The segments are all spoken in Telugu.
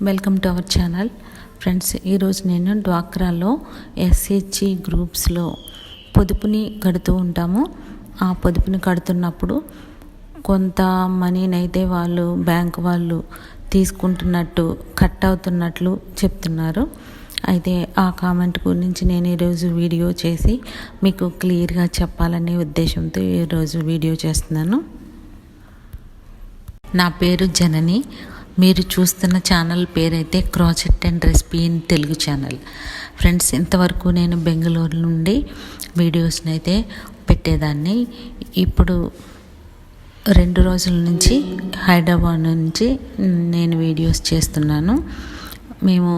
Welcome to our channel friends. ఈరోజు నేను డ్వాక్రాలో SHG గ్రూప్స్లో పొదుపుని కడుతూ ఉంటాము. ఆ పొదుపుని కడుతున్నప్పుడు కొంత మనీని అయితే వాళ్ళు బ్యాంక్ వాళ్ళు తీసుకుంటున్నట్టు కట్ అవుతున్నట్లు చెప్తున్నారు. అయితే ఆ కామెంట్ గురించి నేను ఈరోజు వీడియో చేసి మీకు క్లియర్గా చెప్పాలనే ఉద్దేశంతో ఈరోజు వీడియో చేస్తున్నాను. నా పేరు జనని. మీరు చూస్తున్న ఛానల్ పేరైతే crochet and recipe in Telugu channel. Friends, ఇంతవరకు నేను బెంగళూరు నుండి వీడియోస్ని అయితే పెట్టేదాన్ని. ఇప్పుడు 2 రోజుల నుంచి హైదరాబాద్ నుంచి నేను వీడియోస్ చేస్తున్నాను. మేము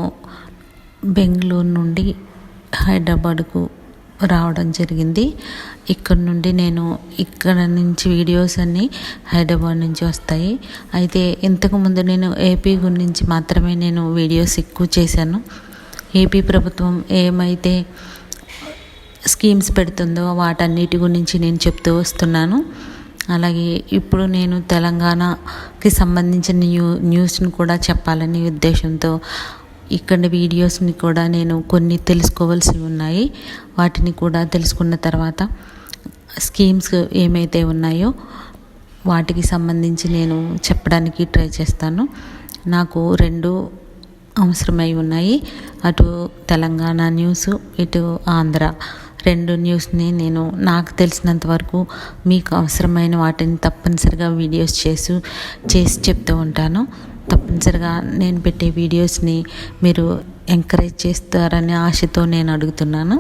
బెంగళూరు నుండి హైదరాబాద్కు రావడం జరిగింది. ఇక్కడ నుండి ఇక్కడ నుంచి వీడియోస్ అన్నీ హైదరాబాద్ నుంచి వస్తాయి. అయితే ఇంతకుముందు నేను ఏపీ గురించి మాత్రమే నేను వీడియోస్ ఎక్కువ చేశాను. ఏపీ ప్రభుత్వం ఏమైతే స్కీమ్స్ పెడుతుందో వాటన్నిటి గురించి నేను చెప్తూ వస్తున్నాను. అలాగే ఇప్పుడు నేను తెలంగాణకి సంబంధించిన న్యూస్ని కూడా చెప్పాలనే ఉద్దేశంతో ఇక్కడ వీడియోస్ని కూడా నేను కొన్ని తెలుసుకోవాల్సి ఉన్నాయి. వాటిని కూడా తెలుసుకున్న తర్వాత స్కీమ్స్ ఏమైతే ఉన్నాయో వాటికి సంబంధించి నేను చెప్పడానికి ట్రై చేస్తాను. నాకు 2 అవసరమై ఉన్నాయి. అటు తెలంగాణ న్యూస్, ఇటు ఆంధ్ర 2 న్యూస్ని నేను నాకు తెలిసినంత వరకు మీకు అవసరమైన వాటిని తప్పనిసరిగా వీడియోస్ చేసి చెప్తూ ఉంటాను. తప్పనిసరిగా నేను పెట్టే వీడియోస్ని మీరు ఎంకరేజ్ చేస్తారనే ఆశతో నేను అడుగుతున్నాను.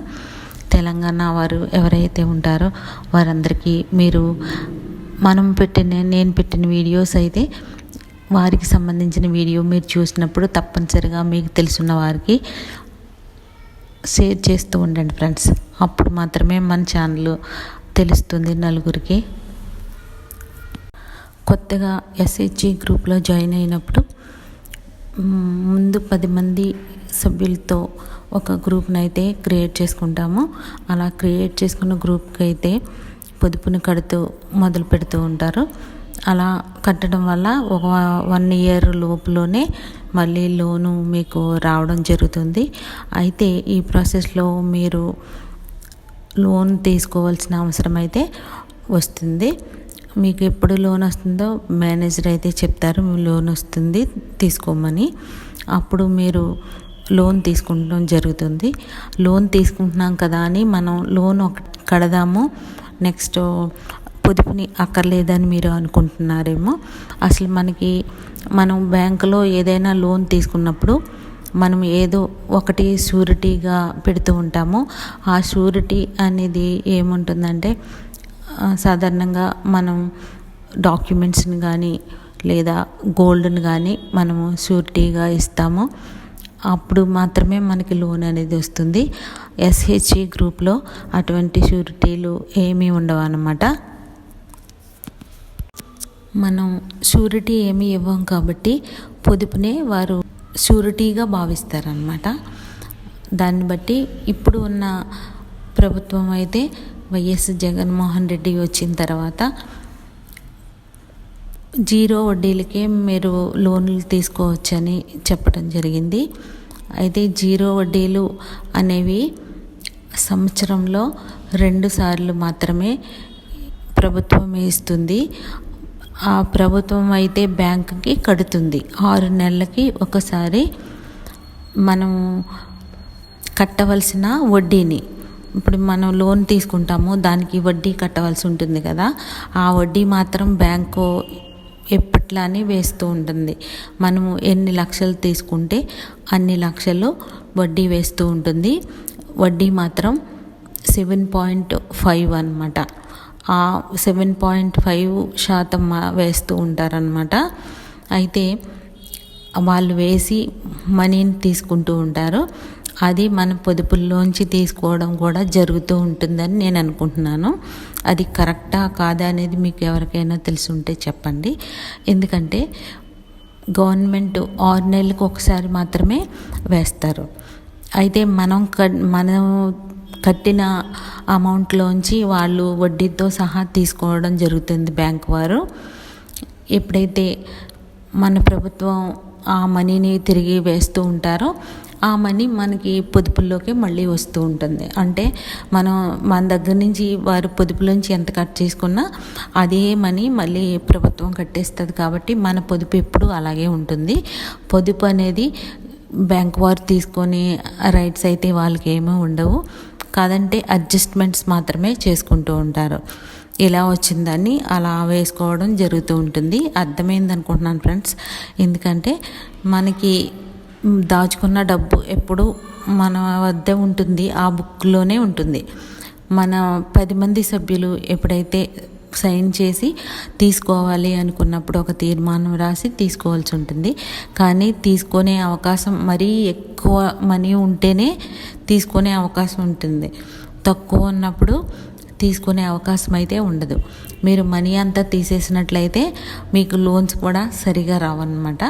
తెలంగాణ వారు ఎవరైతే ఉంటారో వారందరికీ నేను పెట్టిన వీడియోస్ అయితే వారికి సంబంధించిన వీడియో మీరు చూసినప్పుడు తప్పనిసరిగా మీకు తెలుసున్న వారికి షేర్ చేస్తూ ఉండండి ఫ్రెండ్స్. అప్పుడు మాత్రమే మన ఛానల్ తెలుస్తుంది నలుగురికి. కొత్తగా SHG గ్రూప్లో జాయిన్ అయినప్పుడు ముందు 10 మంది సభ్యులతో ఒక గ్రూప్ని అయితే క్రియేట్ చేసుకుంటాము. అలా క్రియేట్ చేసుకున్న గ్రూప్కి అయితే పొదుపుని కడుతూ మొదలు పెడుతూ ఉంటారు. అలా కట్టడం వల్ల ఒక 1 ఇయర్ లోపులోనే మళ్ళీ లోను మీకు రావడం జరుగుతుంది. అయితే ఈ ప్రాసెస్లో మీరు లోన్ తీసుకోవాల్సిన అవసరం అయితే వస్తుంది. మీకు ఎప్పుడు లోన్ వస్తుందో మేనేజర్ అయితే చెప్తారు, లోన్ వస్తుంది తీసుకోమని. అప్పుడు మీరు లోన్ తీసుకుంటం జరుగుతుంది. లోన్ తీసుకుంటున్నాం కదా అని మనం లోన్ కడదాము, నెక్స్ట్ పొదుపుని అక్కర్లేదని మీరు అనుకుంటున్నారేమో. అసలు మనం బ్యాంకులో ఏదైనా లోన్ తీసుకున్నప్పుడు మనం ఏదో ఒకటి షూరిటీగా పెడుతూ ఉంటాము. ఆ షూరిటీ అనేది ఏముంటుందంటే సాధారణంగా మనం డాక్యుమెంట్స్ని కానీ లేదా గోల్డ్ని కానీ మనము షూరిటీగా ఇస్తాము. అప్పుడు మాత్రమే మనకి లోన్ అనేది వస్తుంది. SHG గ్రూప్లో అటువంటి షూరిటీలు ఏమీ ఉండవు అన్నమాట. మనం షూరిటీ ఏమీ ఇవ్వం కాబట్టి పొదుపునే వారు షూరిటీగా భావిస్తారనమాట. దాన్ని బట్టి ఇప్పుడు ఉన్న ప్రభుత్వం అయితే వైఎస్ జగన్మోహన్ రెడ్డి వచ్చిన తర్వాత 0 వడ్డీలకే మీరు లోన్లు తీసుకోవచ్చని చెప్పడం జరిగింది. అయితే 0 వడ్డీలు అనేవి సంవత్సరంలో 2 సార్లు మాత్రమే ప్రభుత్వం ఇస్తుంది. ఆ ప్రభుత్వం అయితే బ్యాంకుకి కడుతుంది. 6 నెలలకి ఒకసారి మనం కట్టవలసిన వడ్డీని, ఇప్పుడు మనం లోన్ తీసుకుంటాము దానికి వడ్డీ కట్టవలసి ఉంటుంది కదా, ఆ వడ్డీ మాత్రం బ్యాంకు ఎప్పట్లానే వేస్తూ ఉంటుంది. మనము ఎన్ని లక్షలు తీసుకుంటే అన్ని లక్షలు వడ్డీ వేస్తూ ఉంటుంది. వడ్డీ మాత్రం 7.5 అన్నమాట. ఆ 7.5% వేస్తూ ఉంటారనమాట. అయితే వాళ్ళు వేసి మనీని తీసుకుంటూ ఉంటారు. అది మన పొదుపుల్లోంచి తీసుకోవడం కూడా జరుగుతూ ఉంటుందని నేను అనుకుంటున్నాను. అది కరెక్టా కాదా అనేది మీకు ఎవరికైనా తెలిసి ఉంటే చెప్పండి. ఎందుకంటే గవర్నమెంట్ 6 నెలలకు ఒకసారి మాత్రమే వేస్తారు. అయితే మనం కట్టిన అమౌంట్లోంచి వాళ్ళు వడ్డీతో సహా తీసుకోవడం జరుగుతుంది బ్యాంక్ వారు. ఎప్పుడైతే మన ప్రభుత్వం ఆ మనీని తిరిగి వేస్తూ ఉంటారో ఆ మనీ మనకి పొదుపుల్లోకి మళ్ళీ వస్తూ ఉంటుంది. అంటే మన దగ్గర నుంచి వారు పొదుపులోంచి ఎంత కట్ చేసుకున్నా అదే మనీ మళ్ళీ ప్రభుత్వం కట్టేస్తుంది. కాబట్టి మన పొదుపు ఎప్పుడు అలాగే ఉంటుంది. పొదుపు అనేది బ్యాంక్ వారు తీసుకొని రైట్స్ అయితే వాళ్ళకి ఏమీ ఉండవు. కాదంటే అడ్జస్ట్మెంట్స్ మాత్రమే చేసుకుంటూ ఉంటారు. ఇలా వచ్చిందని అలా వేసుకోవడం జరుగుతూ ఉంటుంది. అర్థమైంది అనుకుంటున్నాను ఫ్రెండ్స్. ఎందుకంటే మనకి దాచుకున్న డబ్బు ఎప్పుడు మన వద్ద ఉంటుంది, ఆ బుక్లోనే ఉంటుంది. మన 10 మంది సభ్యులు ఎప్పుడైతే సైన్ చేసి తీసుకోవాలి అనుకున్నప్పుడు ఒక తీర్మానం రాసి తీసుకోవాల్సి ఉంటుంది. కానీ తీసుకునే అవకాశం మరీ ఎక్కువ మనీ ఉంటేనే తీసుకునే అవకాశం ఉంటుంది. తక్కువ ఉన్నప్పుడు తీసుకునే అవకాశం అయితే ఉండదు. మీరు మనీ అంతా తీసేసినట్లయితే మీకు లోన్స్ కూడా సరిగా రావన్నమాట.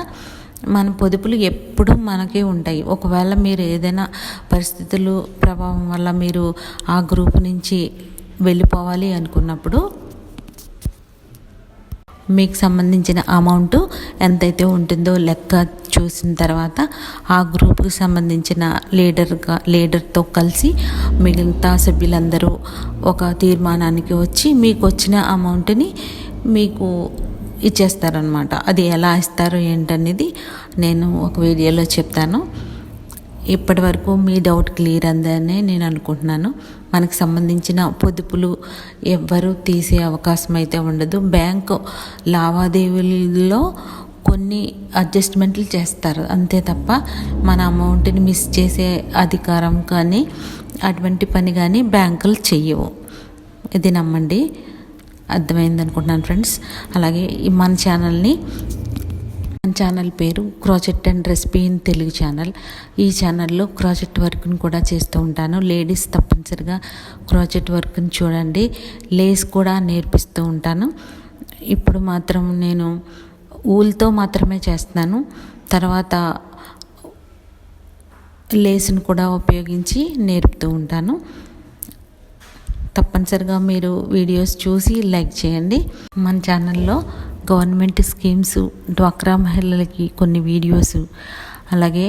మన పొదుపులు ఎప్పుడు మనకే ఉంటాయి. ఒకవేళ మీరు ఏదైనా పరిస్థితులు ప్రభావం వల్ల మీరు ఆ గ్రూప్ నుంచి వెళ్ళిపోవాలి అనుకున్నప్పుడు మీకు సంబంధించిన అమౌంట్ ఎంతైతే ఉంటుందో లెక్క చూసిన తర్వాత ఆ గ్రూప్కి సంబంధించిన లీడర్తో కలిసి మిగతా సభ్యులందరూ ఒక తీర్మానానికి వచ్చి మీకు వచ్చిన అమౌంట్ని మీకు ఇచ్చేస్తారనమాట. అది ఎలా ఇస్తారో ఏంటనేది నేను ఒక వీడియోలో చెప్తాను. ఇప్పటి వరకు మీ డౌట్ క్లియర్ అందని నేను అనుకుంటున్నాను. మనకు సంబంధించిన పొదుపులు ఎవ్వరూ తీసే అవకాశం అయితే ఉండదు. బ్యాంకు లావాదేవీల్లో కొన్ని అడ్జస్ట్మెంట్లు చేస్తారు అంతే తప్ప మన అమౌంట్ని మిస్ చేసే అధికారం కానీ అటువంటి పని కానీ బ్యాంకులు చెయ్యవు. ఇది నమ్మండి. అర్థమైంది అనుకుంటున్నాను ఫ్రెండ్స్. అలాగే మన ఛానల్ పేరు crochet and recipe in Telugu channel. ఈ ఛానల్లో క్రోచెట్ వర్క్ని కూడా చేస్తూ ఉంటాను. లేడీస్ తప్పనిసరిగా క్రోచెట్ వర్క్ని చూడండి. లేస్ కూడా నేర్పిస్తూ ఉంటాను. ఇప్పుడు మాత్రం నేను ఊల్తో మాత్రమే చేస్తున్నాను. తర్వాత లేస్ని కూడా ఉపయోగించి నేర్పుతూ ఉంటాను. తప్పనిసరిగా మీరు వీడియోస్ చూసి లైక్ చేయండి. మన ఛానల్లో గవర్నమెంట్ స్కీమ్స్, డ్వాక్రా మహిళలకి కొన్ని వీడియోస్, అలాగే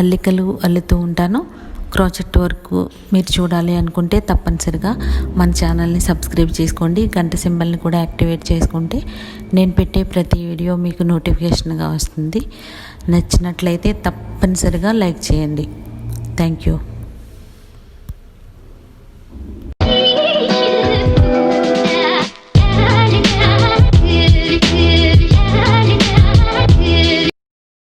అల్లికలు అల్లుతూ ఉంటాను. క్రోచెట్ వర్క్ మీరు చూడాలి అనుకుంటే తప్పనిసరిగా మన ఛానల్ని సబ్స్క్రైబ్ చేసుకోండి. గంట సింబల్ని కూడా యాక్టివేట్ చేసుకుంటే నేను పెట్టే ప్రతి వీడియో మీకు నోటిఫికేషన్గా వస్తుంది. నచ్చినట్లయితే తప్పనిసరిగా లైక్ చేయండి. Thank you.